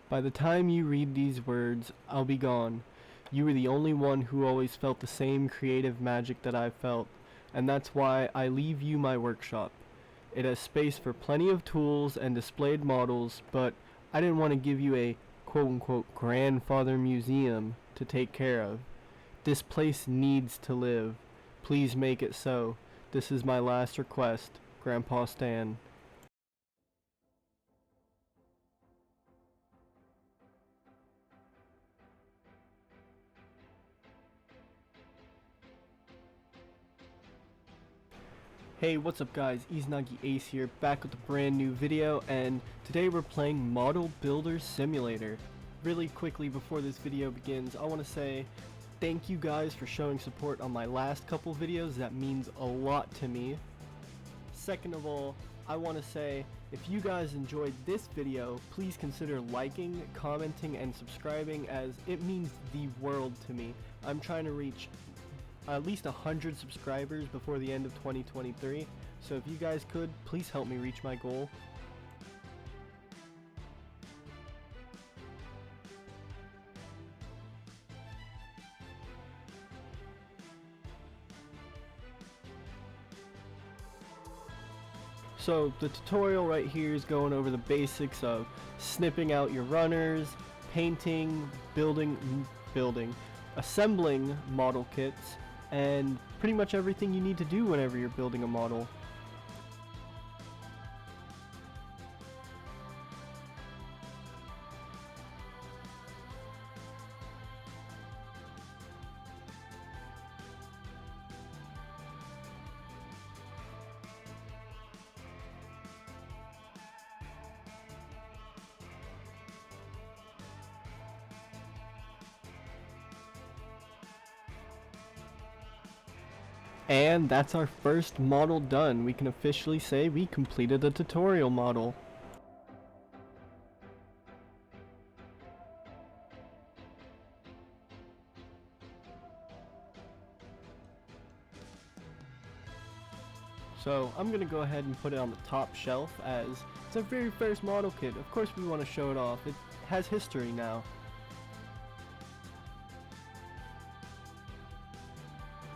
By the time you read these words, I'll be gone. You were the only one who always felt the same creative magic that I felt, and that's why I leave you my workshop. It has space for plenty of tools and displayed models, but I didn't want to give you a quote-unquote grandfather museum to take care of. This place needs to live. Please make it so. This is my last request, Grandpa Stan. Hey, what's up guys, Izanagi Ace here, back with a brand new video, and today we're playing Model Builder Simulator. Really quickly before this video begins, I want to say thank you guys for showing support on my last couple videos. That means a lot to me. Second of all, I want to say if you guys enjoyed this video, please consider liking, commenting, and subscribing, as it means the world to me. I'm trying to reach at least 100 subscribers before the end of 2023, so if you guys could, please help me reach my goal. So the tutorial right here is going over the basics of snipping out your runners, painting, building, assembling model kits, and pretty much everything you need to do whenever you're building a model. And that's our first model done. We can officially say we completed a tutorial model. So I'm gonna go ahead and put it on the top shelf, as it's our very first model kit. Of course we want to show it off. It has history now.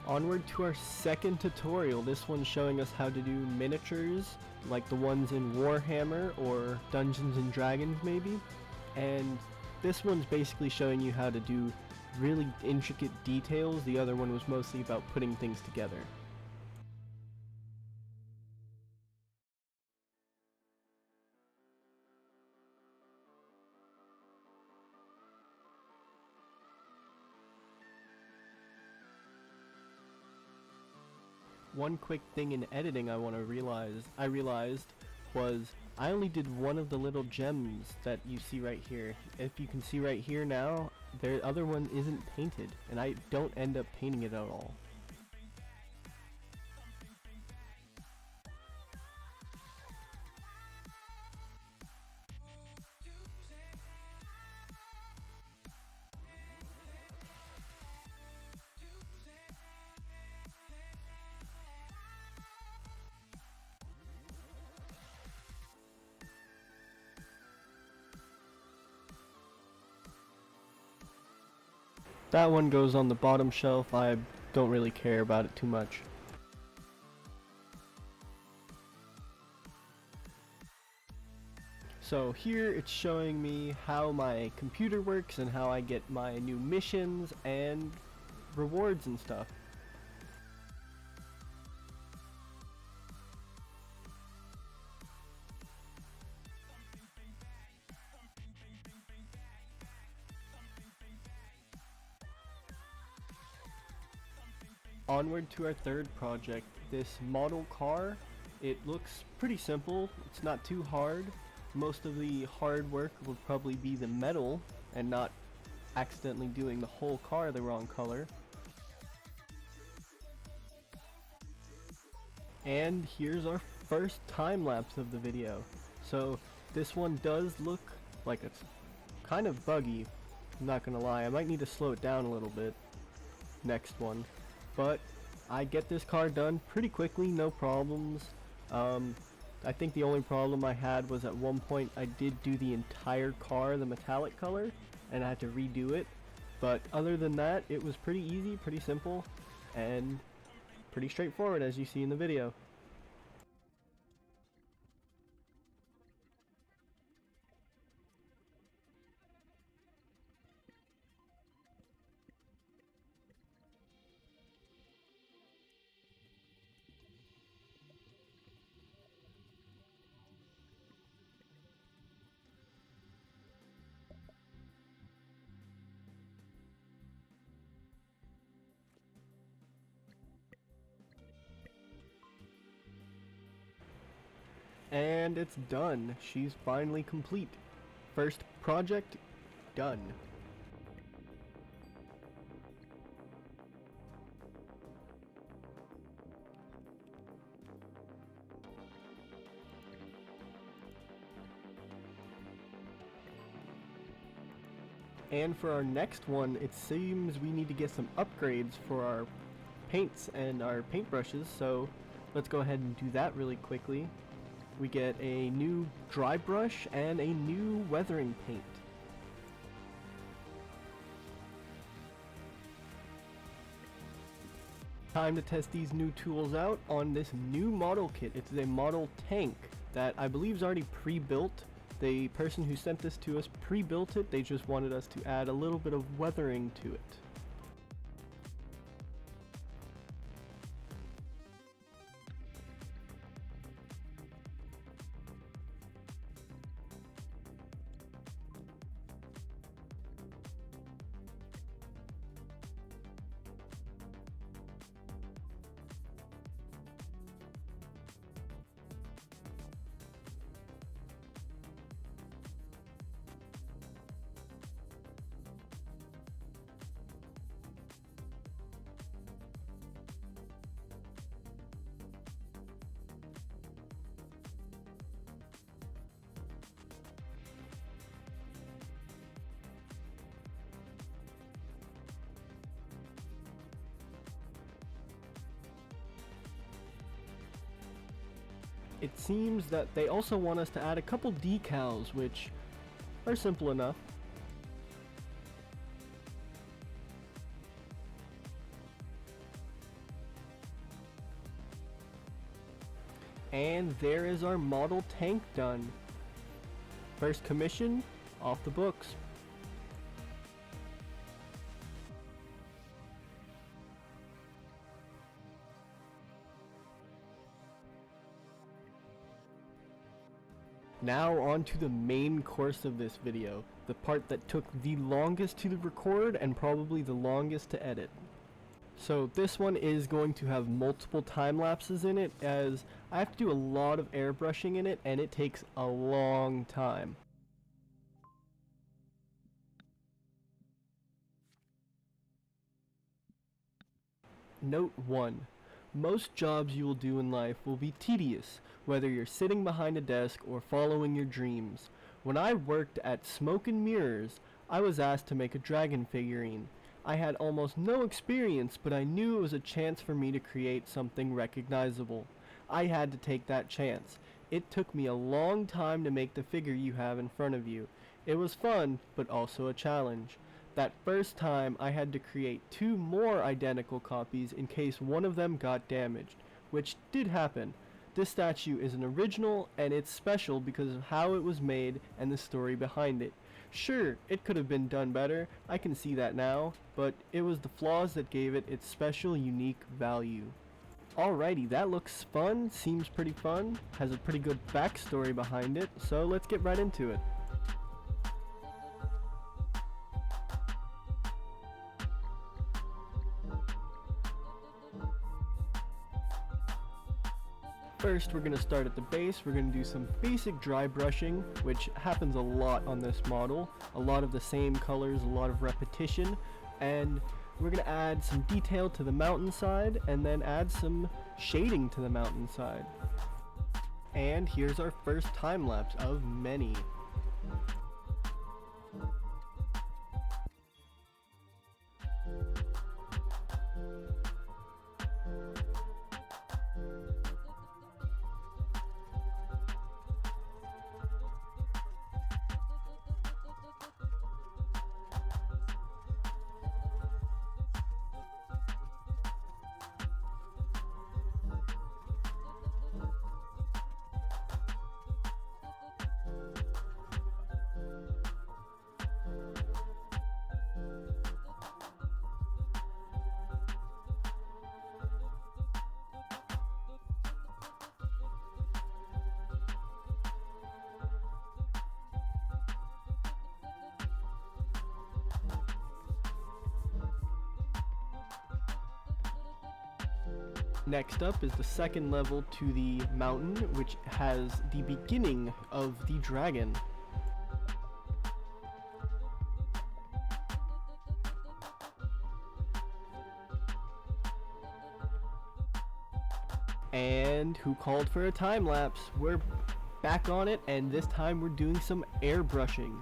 Onward to our second tutorial. This one's showing us how to do miniatures, like the ones in Warhammer or Dungeons and Dragons maybe. And this one's basically showing you how to do really intricate details. The other one was mostly about putting things together. One quick thing in editing I realized was I only did one of the little gems that you see right here. If you can see right here now, the other one isn't painted, and I don't end up painting it at all. That one goes on the bottom shelf. I don't really care about it too much. So here it's showing me how my computer works and how I get my new missions and rewards and stuff. Onward to our third project, this model car. It looks pretty simple, it's not too hard. Most of the hard work will probably be the metal and not accidentally doing the whole car the wrong color. And here's our first time lapse of the video. So this one does look like it's kind of buggy, I'm not gonna lie. I might need to slow it down a little bit next one. But I get this car done pretty quickly, no problems. I think the only problem I had was at one point I did do the entire car the metallic color and I had to redo it, but other than that it was pretty easy, pretty simple, and pretty straightforward as you see in the video. And it's done. She's finally complete. First project done. And for our next one, it seems we need to get some upgrades for our paints and our paintbrushes, so let's go ahead and do that really quickly. We get a new dry brush and a new weathering paint. Time to test these new tools out on this new model kit. It's a model tank that I believe is already pre-built. The person who sent this to us pre-built it. They just wanted us to add a little bit of weathering to it. It seems that they also want us to add a couple decals, which are simple enough. And there is our model tank done. First commission, off the books. Now on to the main course of this video, the part that took the longest to record and probably the longest to edit. So this one is going to have multiple time lapses in it, as I have to do a lot of airbrushing in it and it takes a long time. Note 1. Most jobs you will do in life will be tedious, whether you're sitting behind a desk or following your dreams. When I worked at Smoke and Mirrors, I was asked to make a dragon figurine. I had almost no experience, but I knew it was a chance for me to create something recognizable. I had to take that chance. It took me a long time to make the figure you have in front of you. It was fun, but also a challenge. That first time, I had to create 2 more identical copies in case one of them got damaged, which did happen. This statue is an original, and it's special because of how it was made and the story behind it. Sure, it could have been done better, I can see that now, but it was the flaws that gave it its special, unique value. Alrighty, that looks fun, seems pretty fun, has a pretty good backstory behind it, so let's get right into it. First, we're going to start at the base. We're going to do some basic dry brushing, which happens a lot on this model. A lot of the same colors, a lot of repetition, and we're going to add some detail to the mountainside and then add some shading to the mountainside. And here's our first time lapse of many. Next up is the second level to the mountain, which has the beginning of the dragon. And who called for a time lapse? We're back on it, and this time we're doing some airbrushing.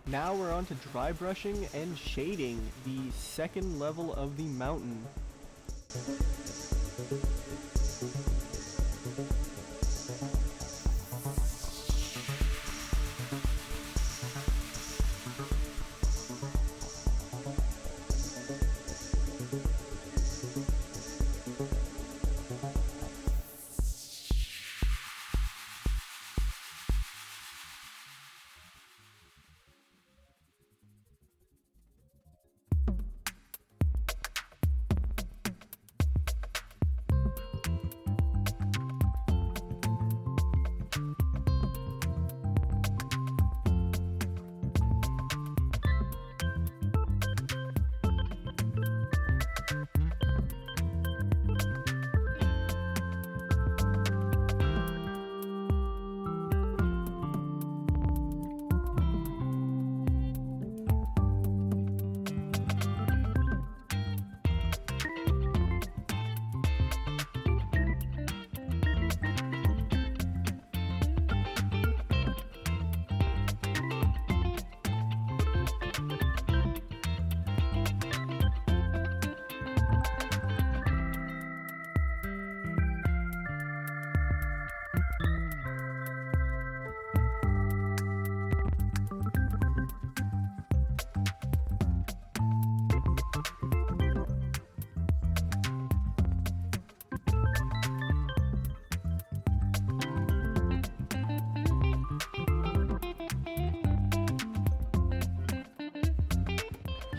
Now we're on to dry brushing and shading, the second level of the mountain.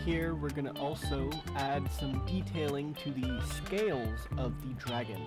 Here we're going to also add some detailing to the scales of the dragon.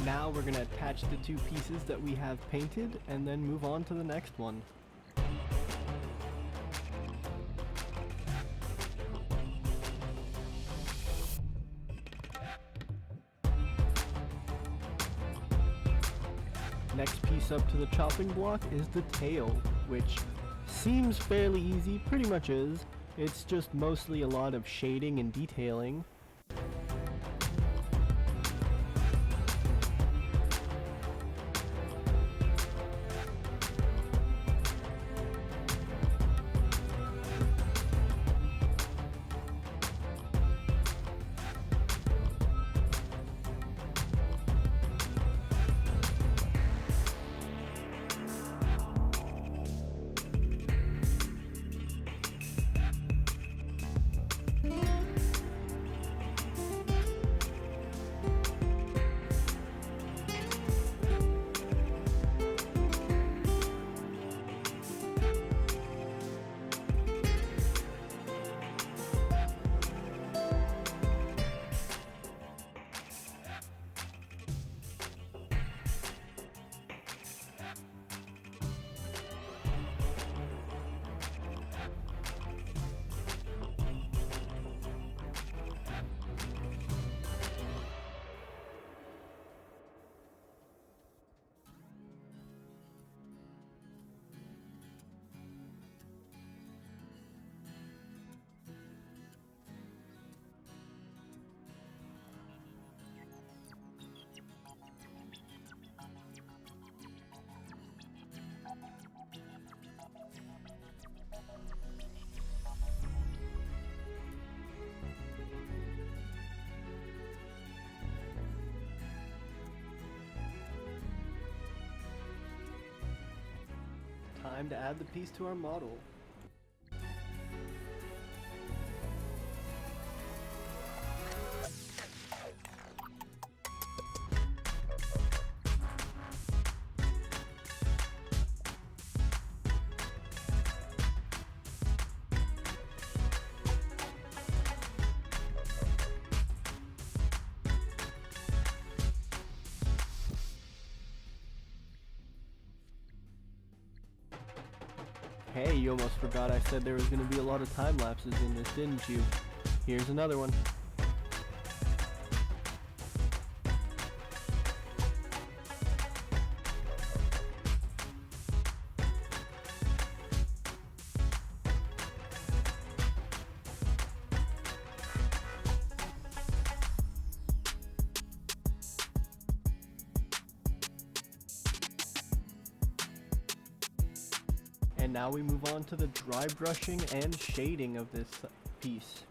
Now we're going to attach the two pieces that we have painted and then move on to the next one. Next piece up to the chopping block is the tail, which seems fairly easy, pretty much is. It's just mostly a lot of shading and detailing. Time to add the piece to our model. Hey, you almost forgot I said there was going to be a lot of time lapses in this, didn't you? Here's another one. And now we move on to the dry brushing and shading of this piece.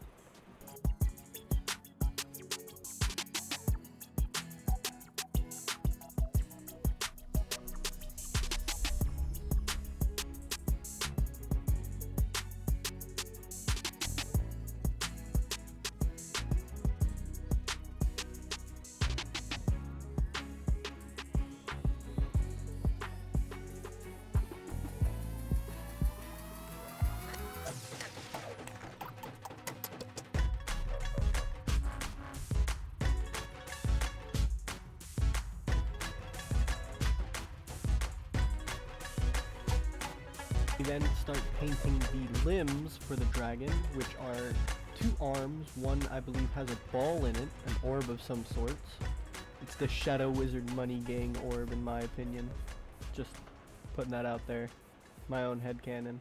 We then start painting the limbs for the dragon, which are two arms. One, I believe, has a ball in it, an orb of some sorts. It's the Shadow Wizard Money Gang orb, in my opinion. Just putting that out there. My own headcanon.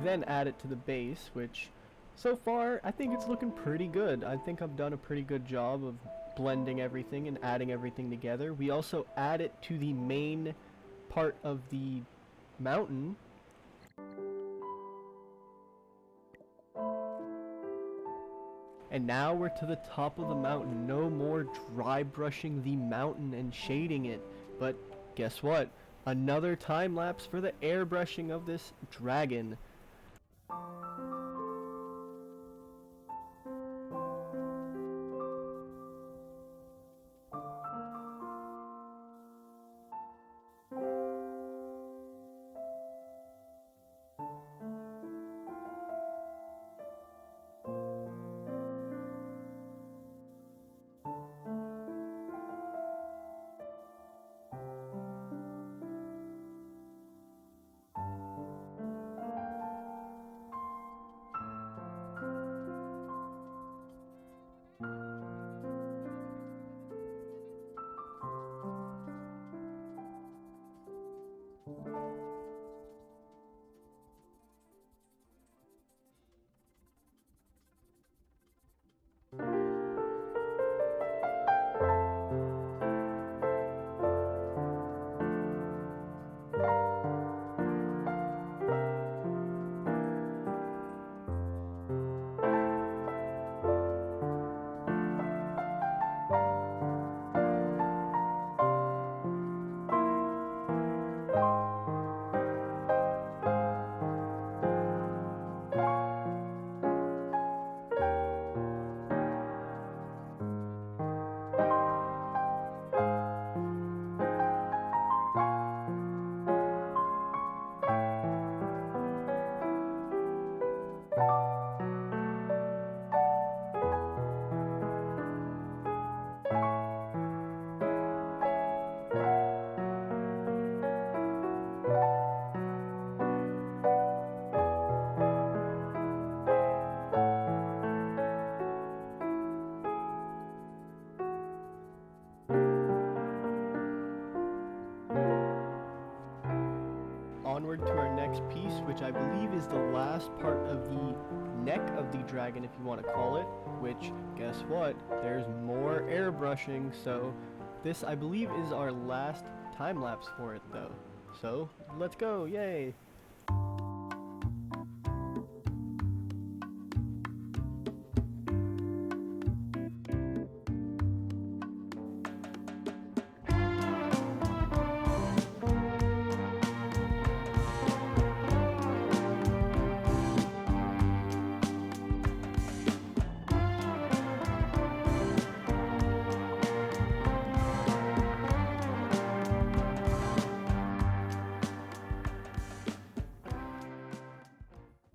then add it to the base, which so far I think it's looking pretty good. I think I've done a pretty good job of blending everything and adding everything together. We also add it to the main part of the mountain. And now we're to the top of the mountain. No more dry brushing the mountain and shading it. But guess what? Another time lapse for the airbrushing of this dragon. Onward to our next piece, which I believe is the last part of the neck of the dragon, if you want to call it, which, guess what, there's more airbrushing, so this, I believe, is our last time lapse for it, though. So, let's go, yay!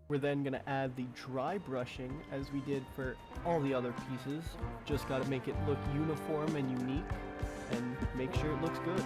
We're then going to add the dry brushing as we did for all the other pieces. Just got to make it look uniform and unique and make sure it looks good.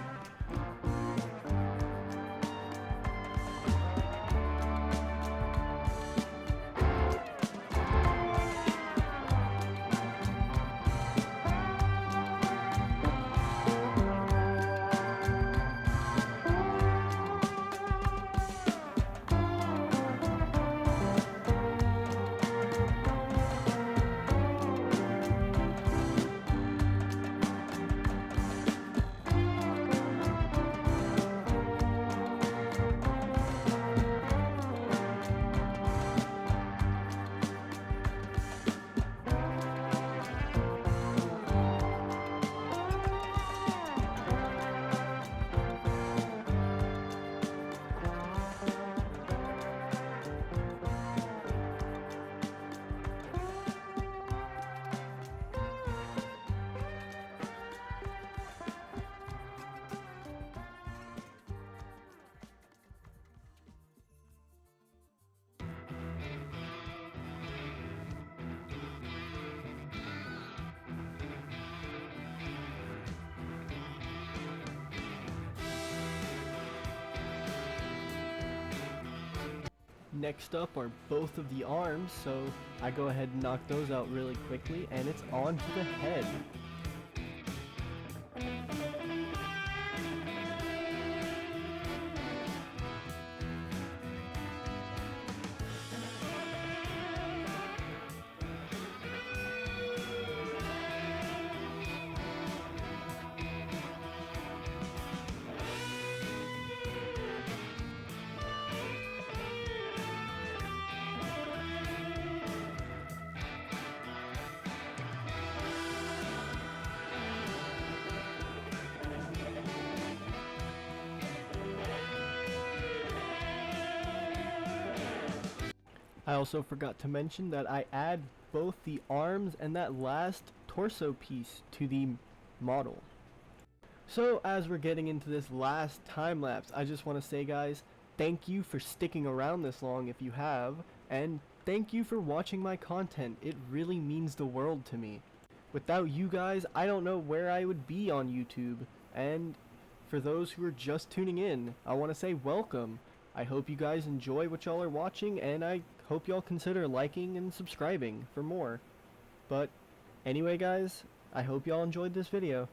Next up are both of the arms, so I go ahead and knock those out really quickly, and it's on to the head. I also forgot to mention that I add both the arms and that last torso piece to the model. So as we're getting into this last time lapse, I just want to say, guys, thank you for sticking around this long if you have, and thank you for watching my content. It really means the world to me. Without you guys, I don't know where I would be on YouTube, and for those who are just tuning in, I want to say welcome. I hope you guys enjoy what y'all are watching, and I hope y'all consider liking and subscribing for more. But anyway, guys, I hope y'all enjoyed this video.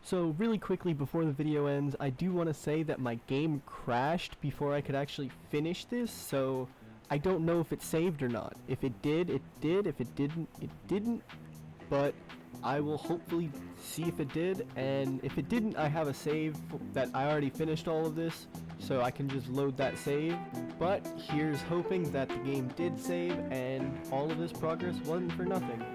So really quickly before the video ends, I do want to say that my game crashed before I could actually finish this, so I don't know if it saved or not. If it did, it did. If it didn't, it didn't. But I will hopefully see if it did, and if it didn't, I have a save that I already finished all of this, so I can just load that save. But here's hoping that the game did save and all of this progress wasn't for nothing.